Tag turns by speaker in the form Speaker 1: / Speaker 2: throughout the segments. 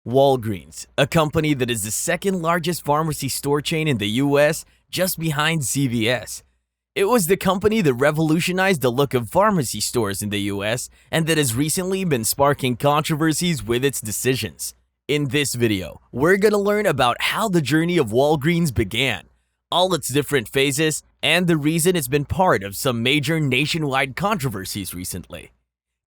Speaker 1: Walgreens, a company that is the second largest pharmacy store chain in the US, just behind CVS. It was the company that revolutionized the look of pharmacy stores in the US and that has recently been sparking controversies with its decisions. In this video, we're gonna learn about how the journey of Walgreens began, all its different phases, and the reason it's been part of some major nationwide controversies recently.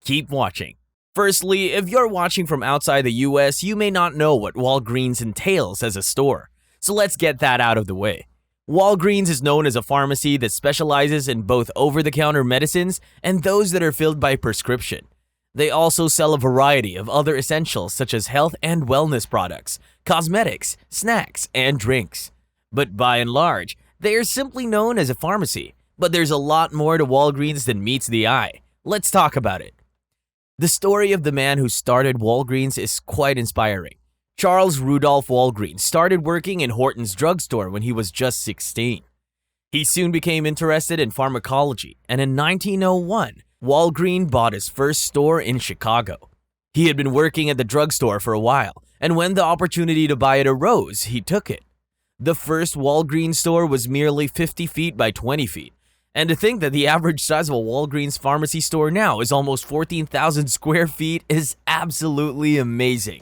Speaker 1: Keep watching. Firstly, if you're watching from outside the US, you may not know what Walgreens entails as a store, so let's get that out of the way. Walgreens is known as a pharmacy that specializes in both over-the-counter medicines and those that are filled by prescription. They also sell a variety of other essentials such as health and wellness products, cosmetics, snacks, and drinks. But by and large, they are simply known as a pharmacy. But there's a lot more to Walgreens than meets the eye. Let's talk about it. The story of the man who started Walgreens is quite inspiring. Charles Rudolph Walgreen started working in Horton's drugstore when he was just 16. He soon became interested in pharmacology, and in 1901, Walgreen bought his first store in Chicago. He had been working at the drugstore for a while, and when the opportunity to buy it arose, he took it. The first Walgreens store was merely 50 feet by 20 feet. And to think that the average size of a Walgreens pharmacy store now is almost 14,000 square feet is absolutely amazing.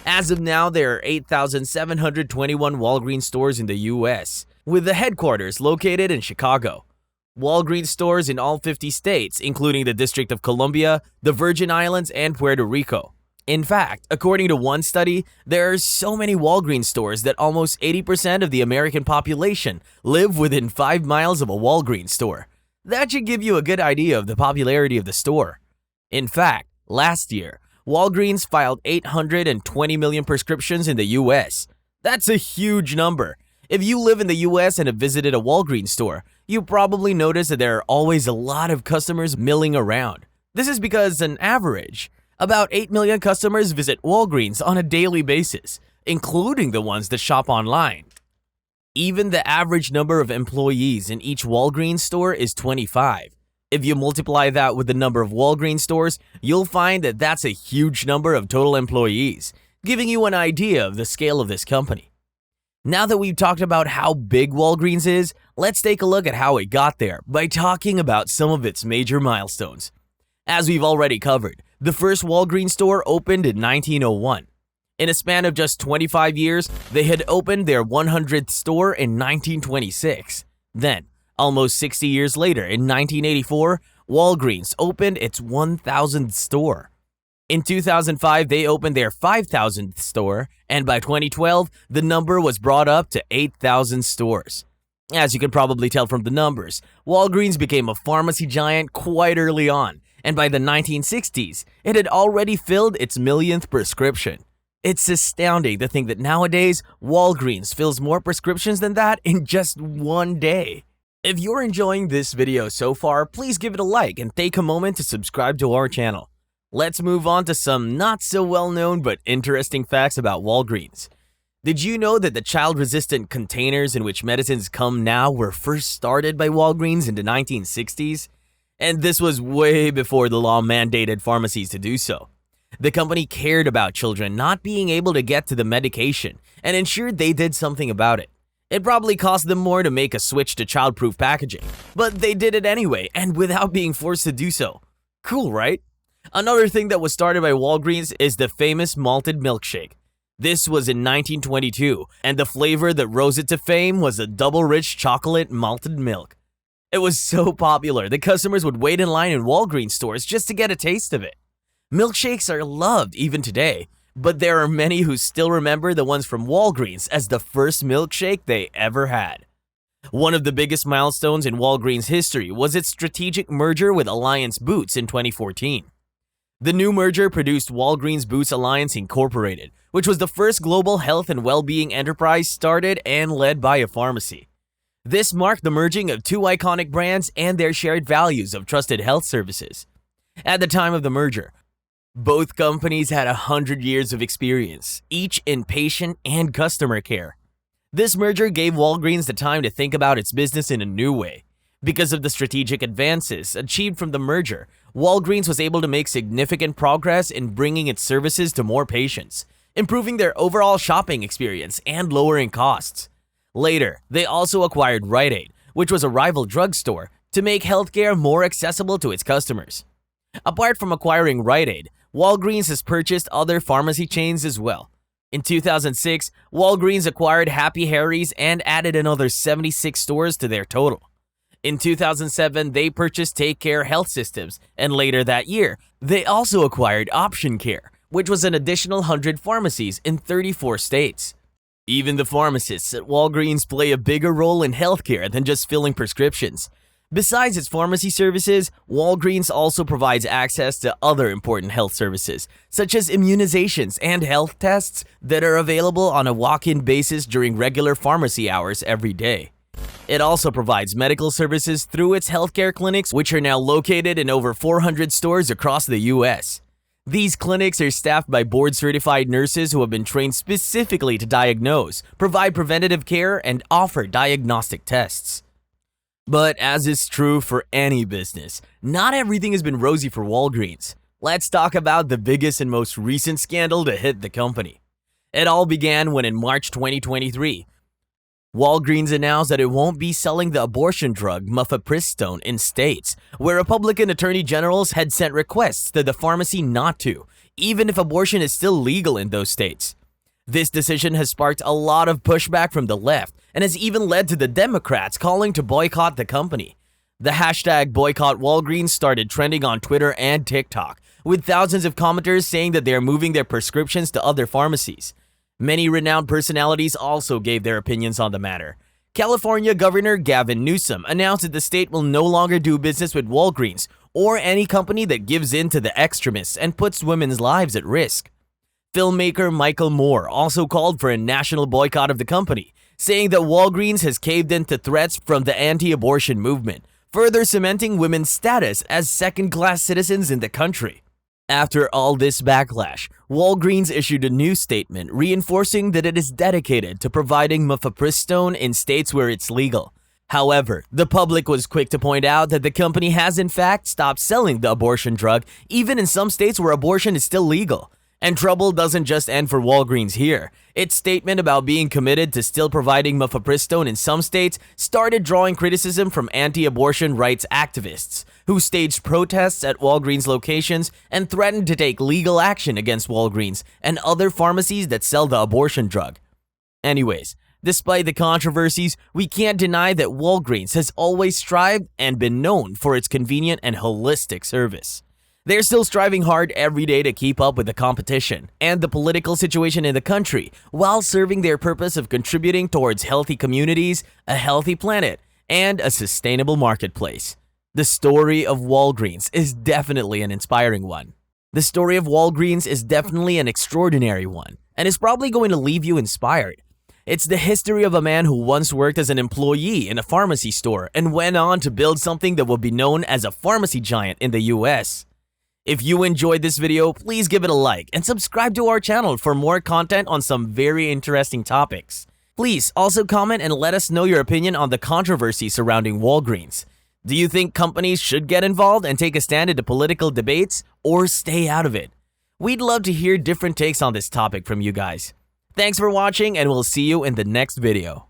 Speaker 1: As of now, there are 8,721 Walgreens stores in the US, with the headquarters located in Chicago. Walgreens stores in all 50 states, including the District of Columbia, the Virgin Islands, and Puerto Rico. In fact, according to one study, there are so many Walgreens stores that almost 80% of the American population live within 5 miles of a Walgreens store. That should give you a good idea of the popularity of the store. In fact, last year, Walgreens filed 820 million prescriptions in the US. That's a huge number. If you live in the US and have visited a Walgreens store, you probably notice that there are always a lot of customers milling around. This is because, on average, about 8 million customers visit Walgreens on a daily basis, including the ones that shop online. Even the average number of employees in each Walgreens store is 25. If you multiply that with the number of Walgreens stores, you'll find that that's a huge number of total employees, giving you an idea of the scale of this company. Now that we've talked about how big Walgreens is, let's take a look at how it got there by talking about some of its major milestones. As we've already covered, the first Walgreens store opened in 1901. In a span of just 25 years, they had opened their 100th store in 1926. Then, almost 60 years later, in 1984, Walgreens opened its 1,000th store. In 2005, they opened their 5,000th store, and by 2012, the number was brought up to 8,000 stores. As you can probably tell from the numbers, Walgreens became a pharmacy giant quite early on, and by the 1960s, it had already filled its millionth prescription. It's astounding to think that nowadays, Walgreens fills more prescriptions than that in just one day. If you're enjoying this video so far, please give it a like and take a moment to subscribe to our channel. Let's move on to some not so well known but interesting facts about Walgreens. Did you know that the child-resistant containers in which medicines come now were first started by Walgreens in the 1960s? And this was way before the law mandated pharmacies to do so. The company cared about children not being able to get to the medication and ensured they did something about it. It probably cost them more to make a switch to child-proof packaging, but they did it anyway and without being forced to do so. Cool, right? Another thing that was started by Walgreens is the famous malted milkshake. This was in 1922, and the flavor that rose it to fame was a double-rich chocolate malted milk. It was so popular that customers would wait in line in Walgreens stores just to get a taste of it. Milkshakes are loved even today, but there are many who still remember the ones from Walgreens as the first milkshake they ever had. One of the biggest milestones in Walgreens history was its strategic merger with Alliance Boots in 2014. The new merger produced Walgreens Boots Alliance Incorporated, which was the first global health and well-being enterprise started and led by a pharmacy. This marked the merging of two iconic brands and their shared values of trusted health services. At the time of the merger, both companies had 100 years of experience, each in patient and customer care. This merger gave Walgreens the time to think about its business in a new way. Because of the strategic advances achieved from the merger, Walgreens was able to make significant progress in bringing its services to more patients, improving their overall shopping experience and lowering costs. Later, they also acquired Rite Aid, which was a rival drugstore, to make healthcare more accessible to its customers. Apart from acquiring Rite Aid, Walgreens has purchased other pharmacy chains as well. In 2006, Walgreens acquired Happy Harry's and added another 76 stores to their total. In 2007, they purchased Take Care Health Systems, and later that year, they also acquired Option Care, which was an additional 100 pharmacies in 34 states. Even the pharmacists at Walgreens play a bigger role in healthcare than just filling prescriptions. Besides its pharmacy services, Walgreens also provides access to other important health services, such as immunizations and health tests that are available on a walk-in basis during regular pharmacy hours every day. It also provides medical services through its healthcare clinics, which are now located in over 400 stores across the U.S. These clinics are staffed by board-certified nurses who have been trained specifically to diagnose, provide preventative care, and offer diagnostic tests. But as is true for any business, not everything has been rosy for Walgreens. Let's talk about the biggest and most recent scandal to hit the company. It all began when in March 2023, Walgreens announced that it won't be selling the abortion drug mifepristone in states where Republican attorney generals had sent requests to the pharmacy not to, even if abortion is still legal in those states. This decision has sparked a lot of pushback from the left and has even led to the Democrats calling to boycott the company. The hashtag boycott Walgreens started trending on Twitter and TikTok, with thousands of commenters saying that they are moving their prescriptions to other pharmacies. Many renowned personalities also gave their opinions on the matter. California Governor Gavin Newsom announced that the state will no longer do business with Walgreens or any company that gives in to the extremists and puts women's lives at risk. Filmmaker Michael Moore also called for a national boycott of the company, saying that Walgreens has caved in to threats from the anti-abortion movement, further cementing women's status as second-class citizens in the country. After all this backlash, Walgreens issued a new statement reinforcing that it is dedicated to providing mifepristone in states where it's legal. However, the public was quick to point out that the company has in fact stopped selling the abortion drug, even in some states where abortion is still legal. And trouble doesn't just end for Walgreens here. Its statement about being committed to still providing mifepristone in some states started drawing criticism from anti-abortion rights activists, who staged protests at Walgreens locations and threatened to take legal action against Walgreens and other pharmacies that sell the abortion drug. Anyways, despite the controversies, we can't deny that Walgreens has always strived and been known for its convenient and holistic service. They're still striving hard every day to keep up with the competition and the political situation in the country while serving their purpose of contributing towards healthy communities, a healthy planet, and a sustainable marketplace. The story of Walgreens is definitely an inspiring one. The story of Walgreens is definitely an extraordinary one and is probably going to leave you inspired. It's the history of a man who once worked as an employee in a pharmacy store and went on to build something that will be known as a pharmacy giant in the US. If you enjoyed this video, please give it a like and subscribe to our channel for more content on some very interesting topics. Please also comment and let us know your opinion on the controversy surrounding Walgreens. Do you think companies should get involved and take a stand into political debates or stay out of it? We'd love to hear different takes on this topic from you guys. Thanks for watching and we'll see you in the next video.